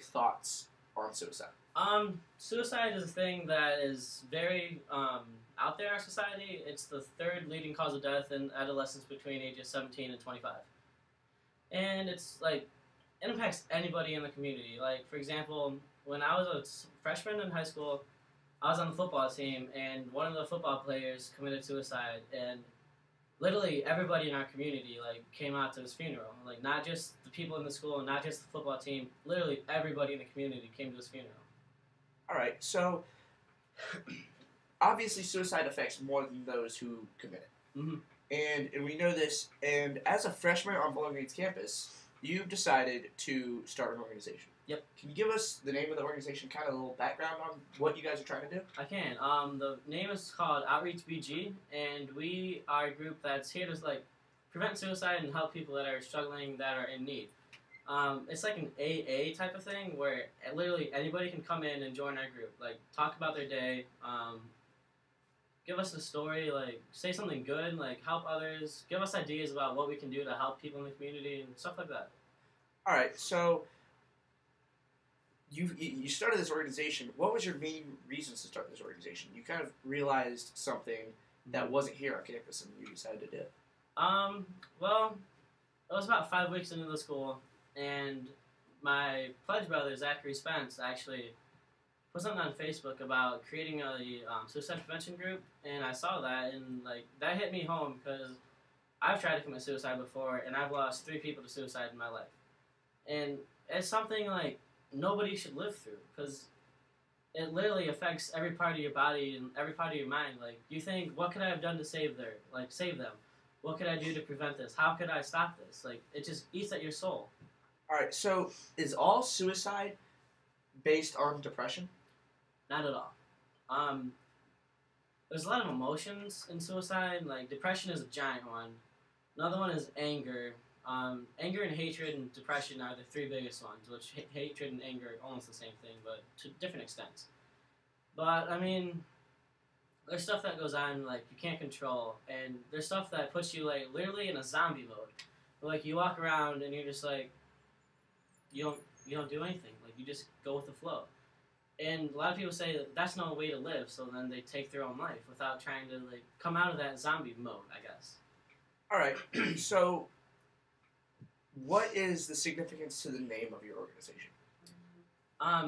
thoughts on suicide? Suicide is a thing that is very out there in our society. It's the third leading cause of death in adolescents between ages 17 and 25. And it's like, it impacts anybody in the community. Like, for example, when I was a freshman in high school, I was on the football team, and one of the football players committed suicide, and literally everybody in our community like came out to his funeral. Like not just the people in the school, not just the football team. Literally everybody in the community came to his funeral. All right, so obviously suicide affects more than those who commit it. Mm-hmm. And we know this. And as a freshman on Bowling Green's campus, you've decided to start an organization. Yep. Can you give us the name of the organization, kind of a little background on what you guys are trying to do? I can. The name is called Outreach BG, and we are a group that's here to like prevent suicide and help people that are struggling, that are in need. It's like an AA type of thing where literally anybody can come in and join our group. Like talk about their day, give us a story, like say something good, like help others, give us ideas about what we can do to help people in the community and stuff like that. All right, so you started this organization. What was your main reasons to start this organization? You kind of realized something that wasn't here on campus, and you decided to do it. Well, it was about 5 weeks into the school, and my pledge brother Zachary Spence actually put something on Facebook about creating a suicide prevention group, and I saw that, and like that hit me home because I've tried to commit suicide before, and I've lost 3 people to suicide in my life, and it's something like nobody should live through because it literally affects every part of your body and every part of your mind. Like you think, what could I have done to save them? What could I do to prevent this? How could I stop this? Like it just eats at your soul. All right, so is all suicide based on depression? Not at all. There's a lot of emotions in suicide. Like depression is a giant one. Another one is anger. Anger and hatred and depression are the 3 biggest ones, which hatred and anger are almost the same thing, but to different extents. But, I mean, there's stuff that goes on, like, you can't control, and there's stuff that puts you, like, literally in a zombie mode. Like, you walk around and you're just, like, you don't do anything. Like, you just go with the flow. And a lot of people say that that's no way to live, so then they take their own life without trying to, like, come out of that zombie mode, I guess. All right, so what is the significance to the name of your organization?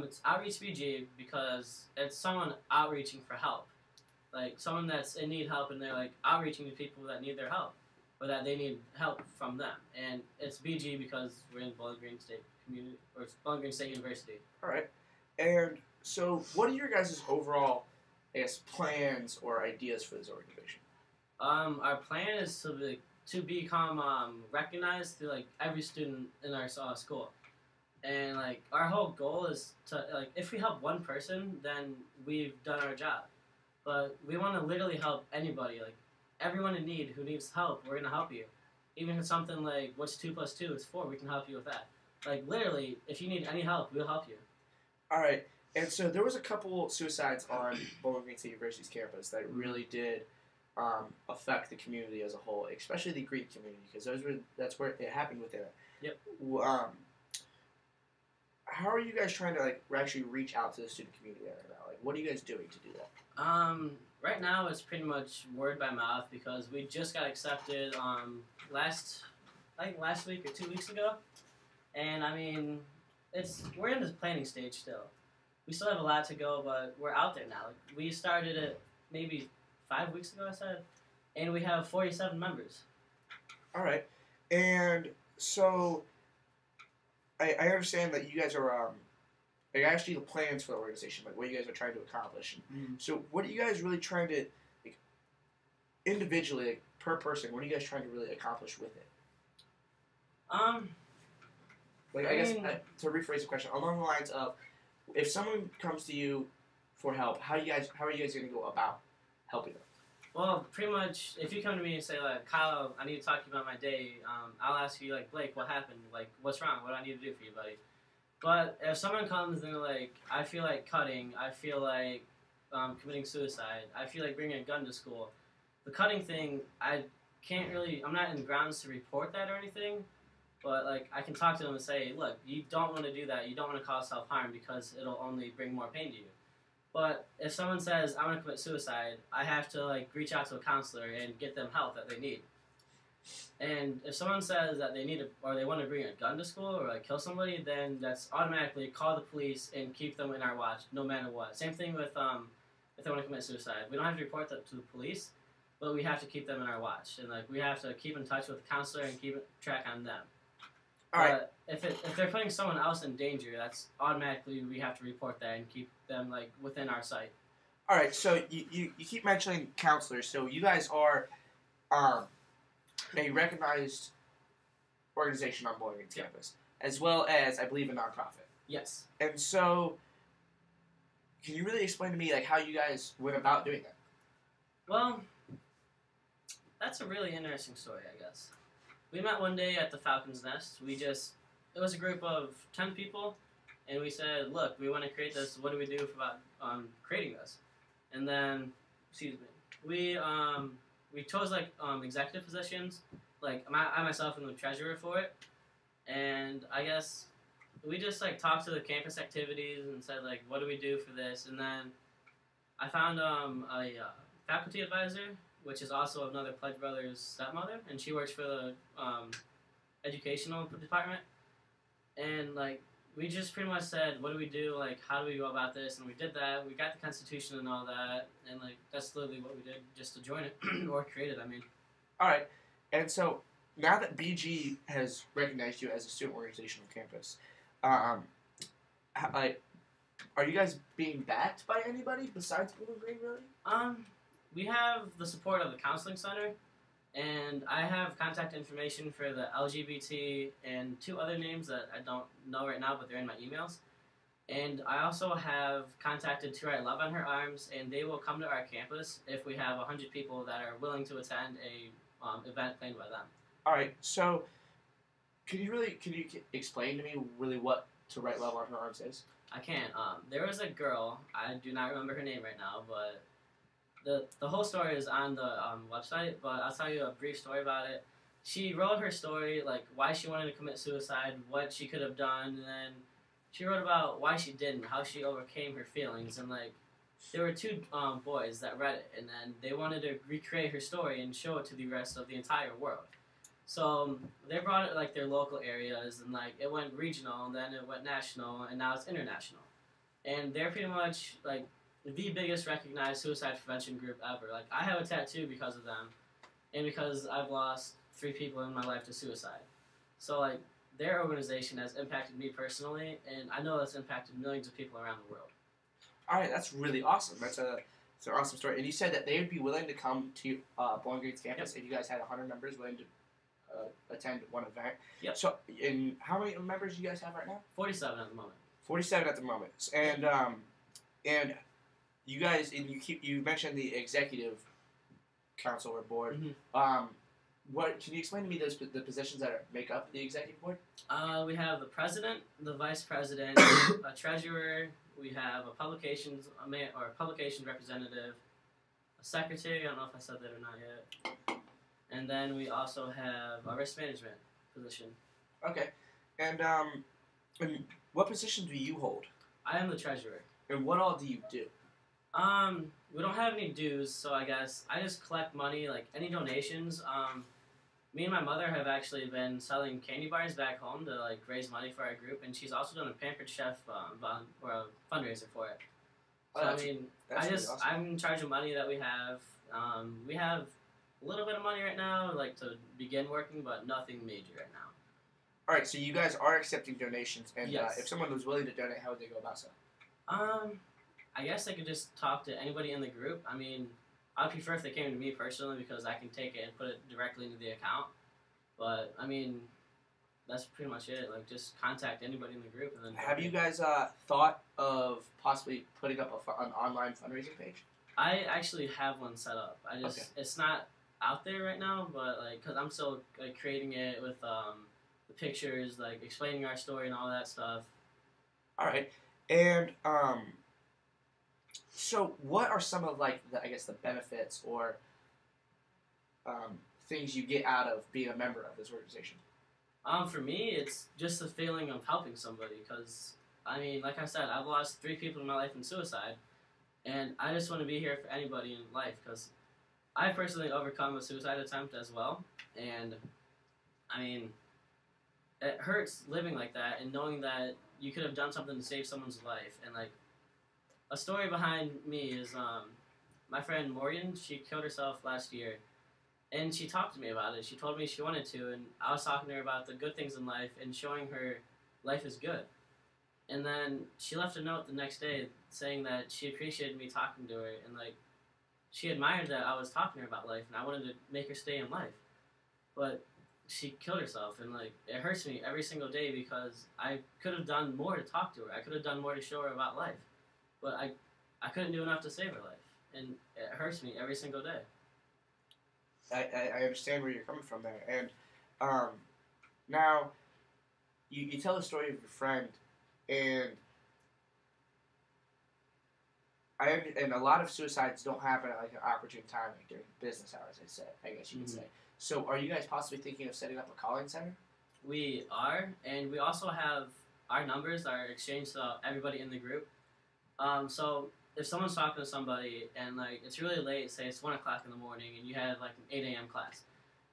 It's Outreach BG because it's someone outreaching for help. Like, someone that's in need help and they're, like, outreaching to people that need their help or that they need help from them. And it's BG because we're in Bowling Green State Community, or it's Bowling Green State University. All right. And so what are your guys' overall, I guess, plans or ideas for this organization? Our plan is to become recognized through like every student in our school, and like our whole goal is to like if we help one person, then we've done our job. But we want to literally help anybody, like everyone in need who needs help. We're gonna help you, even if it's something like what's 2 plus 2? It's 4. We can help you with that. Like literally, if you need any help, we'll help you. All right. And so there was a couple suicides on Bowling Green State University's campus that really did affect the community as a whole, especially the Greek community, because that's where it happened within it. Yep. How are you guys trying to like actually reach out to the student community right now? Like, what are you guys doing to do that? Right now it's pretty much word by mouth because we just got accepted last week or 2 weeks ago, and I mean we're in this planning stage still. We still have a lot to go, but we're out there now. Like, we started it maybe 5 weeks ago, I said, and we have 47 members. All right, and so I understand that you guys are like actually the plans for the organization, like what you guys are trying to accomplish. Mm-hmm. So what are you guys really trying to, like, individually, like, per person? What are you guys trying to really accomplish with it? Like I guess to rephrase the question along the lines of, if someone comes to you for help, how are you guys going to go about helping them? Well, pretty much, if you come to me and say, like, Kyle, I need to talk to you about my day, I'll ask you, like, Blake, what happened? Like, what's wrong? What do I need to do for you, buddy? But if someone comes and they're like, I feel like cutting, I feel like committing suicide, I feel like bringing a gun to school, the cutting thing, I'm not in grounds to report that or anything, But like I can talk to them and say, look, you don't want to do that. You don't want to cause self harm because it'll only bring more pain to you. But if someone says I want to commit suicide, I have to like reach out to a counselor and get them help that they need. And if someone says that they need or they want to bring a gun to school or like kill somebody, then that's automatically call the police and keep them in our watch no matter what. Same thing with if they want to commit suicide, we don't have to report that to the police, but we have to keep them in our watch and like we have to keep in touch with the counselor and keep track on them. All right. If they're putting someone else in danger, that's automatically we have to report that and keep them like within our sight. All right. So you keep mentioning counselors. So you guys are a recognized organization on Bowling Green's campus, as well as I believe a nonprofit. Yes. And so, can you really explain to me like how you guys went about doing that? Well, that's a really interesting story, I guess. We met one day at the Falcon's Nest. It was a group of 10 people, and we said, look, we want to create this. What do we do about creating this? And then, excuse me, we chose like executive positions. Like I myself am the treasurer for it, and I guess we just like talked to the campus activities and said like, what do we do for this? And then I found a faculty advisor, which is also another Pledge Brothers stepmother, and she works for the educational department. And like we just pretty much said, what do we do? Like how do we go about this? And we did that. We got the Constitution and all that, and like that's literally what we did just to join it or create it. I mean. All right. And so now that BG has recognized you as a student organization on campus, are you guys being backed by anybody besides Bowling Green, really? We have the support of the counseling center, and I have contact information for the LGBT and 2 other names that I don't know right now, but they're in my emails. And I also have contacted To Write Love on Her Arms, and they will come to our campus if we have 100 people that are willing to attend a event planned by them. All right. So, can you explain to me really what To Write Love on Her Arms is? I can't. There was a girl. I do not remember her name right now, but the whole story is on the website. But I'll tell you a brief story about it. She wrote her story, like why she wanted to commit suicide, what she could have done, and then she wrote about why she didn't, how she overcame her feelings, and like there were 2 boys that read it, and then they wanted to recreate her story and show it to the rest of the entire world. So they brought it like their local areas, and like it went regional, and then it went national, and now it's international. And they're pretty much like the biggest recognized suicide prevention group ever. Like I have a tattoo because of them, and because I've lost 3 people in my life to suicide. So like their organization has impacted me personally, and I know it's impacted millions of people around the world. All right, that's really awesome. That's an awesome story. And you said that they would be willing to come to Bowling Green's campus if you guys had 100 members willing to attend one event. Yep. So, and how many members do you guys have right now? 47 at the moment. 47 at the moment. And you guys, and you mentioned the executive council or board. Mm-hmm. What can you explain to me the positions that make up the executive board? We have the president, the vice president, a treasurer. We have a publications representative, a secretary. I don't know if I said that or not yet. And then we also have a risk management position. Okay, and what position do you hold? I am the treasurer. And what all do you do? We don't have any dues, so I guess I just collect money, like any donations. Me and my mother have actually been selling candy bars back home to like raise money for our group, and she's also done a Pampered Chef or a fundraiser for it. So I mean, awesome. I'm in charge of money that we have. We have a little bit of money right now, like to begin working, but nothing major right now. All right, so you guys are accepting donations, and yes. If someone was willing to donate, how would they go about so? I guess I could just talk to anybody in the group. I mean, I'd prefer if they came to me personally because I can take it and put it directly into the account. But I mean, that's pretty much it. Like, just contact anybody in the group and then. Have you guys thought of possibly putting up an online fundraising page? I actually have one set up. It's not out there right now, but like, cause I'm still like creating it with the pictures, like explaining our story and all that stuff. All right, and so what are some of like the benefits or things you get out of being a member of this organization? For me, it's just the feeling of helping somebody. Cause I mean, like I said, I've lost 3 people in my life in suicide, and I just want to be here for anybody in life. Cause I personally overcome a suicide attempt as well, and I mean, it hurts living like that and knowing that you could have done something to save someone's life. And like a story behind me is my friend Morgan. She killed herself last year, and she talked to me about it. She told me she wanted to, and I was talking to her about the good things in life and showing her life is good. And then she left a note the next day saying that she appreciated me talking to her, and like she admired that I was talking to her about life, and I wanted to make her stay in life. But she killed herself, and like it hurts me every single day because I could have done more to talk to her. I could have done more to show her about life, but I couldn't do enough to save her life, and it hurts me every single day. I understand where you're coming from there, and um, now you tell the story of your friend, and and a lot of suicides don't happen at like an opportune time, like during business hours. I guess you could say. So, are you guys possibly thinking of setting up a calling center? We are, and we also have our numbers are exchanged to everybody in the group. So if someone's talking to somebody and like it's really late, say it's 1 o'clock in the morning, and you have like an 8 a.m. class,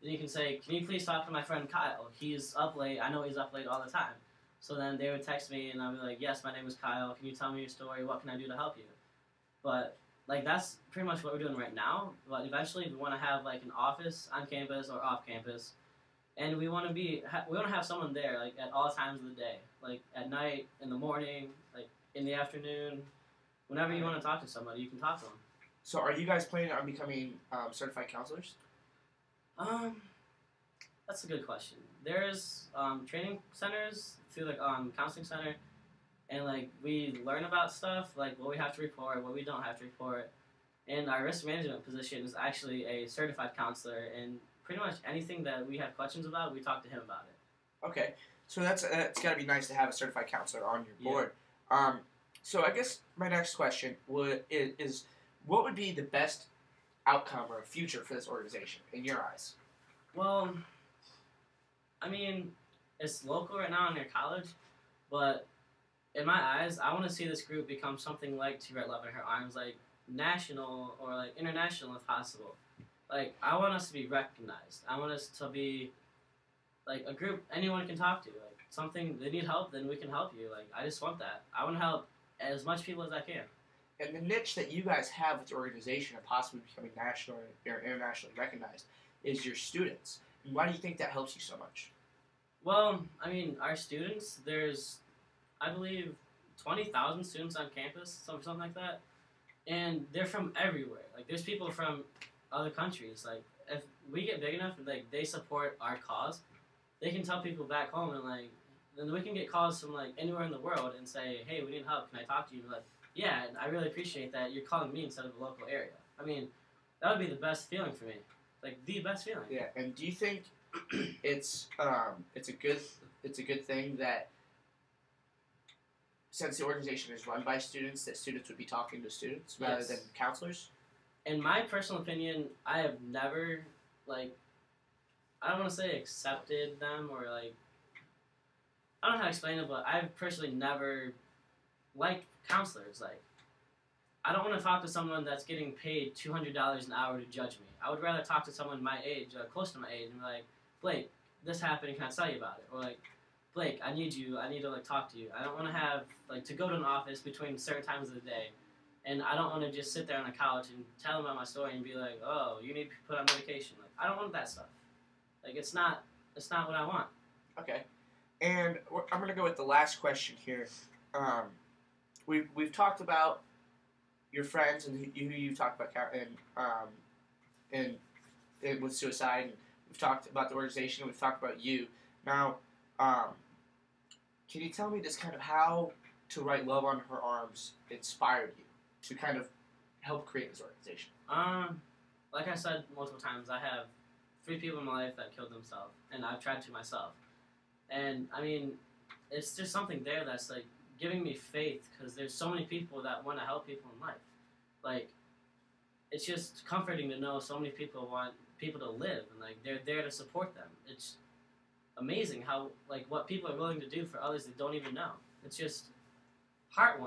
then you can say, "Can you please talk to my friend Kyle? He's up late. I know he's up late all the time." So then they would text me, and I'd be like, "Yes, my name is Kyle. Can you tell me your story? What can I do to help you?" But like that's pretty much what we're doing right now. But eventually, we want to have like an office on campus or off campus, and we want to we want to have someone there like at all times of the day, like at night, in the morning, like in the afternoon, whenever you want to talk to somebody, you can talk to them. So, are you guys planning on becoming certified counselors? Um, that's a good question. There's training centers through like counseling center, and like we learn about stuff like what we have to report, what we don't have to report. And our risk management position is actually a certified counselor, and pretty much anything that we have questions about, we talk to him about it. Okay, so that's it's got to be nice to have a certified counselor on your board. So I guess my next question is what would be the best outcome or future for this organization in your eyes? Well, I mean, it's local right now in their college, but in my eyes, I want to see this group become something like To Write Love in Her Arms, like national or like international if possible. Like, I want us to be recognized. I want us to be like a group anyone can talk to. Like, something they need help, then we can help you. Like, I just want that. I want to help as much people as I can. And the niche that you guys have with your organization and possibly becoming national or internationally recognized is your students. And why do you think that helps you so much? Well, I mean, our students, there's, I believe, 20,000 students on campus, something like that. And they're from everywhere. Like, there's people from other countries. Like, if we get big enough and, like, they support our cause, they can tell people back home and, like, then we can get calls from, like, anywhere in the world and say, "Hey, we need help. Can I talk to you?" And like, "Yeah, and I really appreciate that you're calling me instead of the local area." I mean, that would be the best feeling for me. Like, the best feeling. Yeah, and do you think it's a good thing that since the organization is run by students, that students would be talking to students rather than counselors? In my personal opinion, I have never, like, I don't want to say accepted them or, like, I don't know how to explain it, but I've personally never liked counselors. Like, I don't want to talk to someone that's getting paid $200 an hour to judge me. I would rather talk to someone my age, close to my age, and be like, "Blake, this happened, can I tell you about it?" Or like, "Blake, I need to like talk to you." I don't want to have like to go to an office between certain times of the day, and I don't want to just sit there on the couch and tell them about my story and be like, "Oh, you need to put on medication." Like, I don't want that stuff. Like, it's not what I want. Okay, and I'm gonna go with the last question here. We've talked about your friends and who you talked about and with suicide. And we've talked about the organization. We've talked about you. Now, can you tell me just kind of how To Write Love on Her Arms inspired you to kind of help create this organization? Like I said multiple times, I have 3 people in my life that killed themselves, and I've tried to myself. And I mean, it's just something there that's like giving me faith because there's so many people that want to help people in life. Like, it's just comforting to know so many people want people to live and like they're there to support them. amazing how like what people are willing to do for others they don't even know. It's just heartwarming.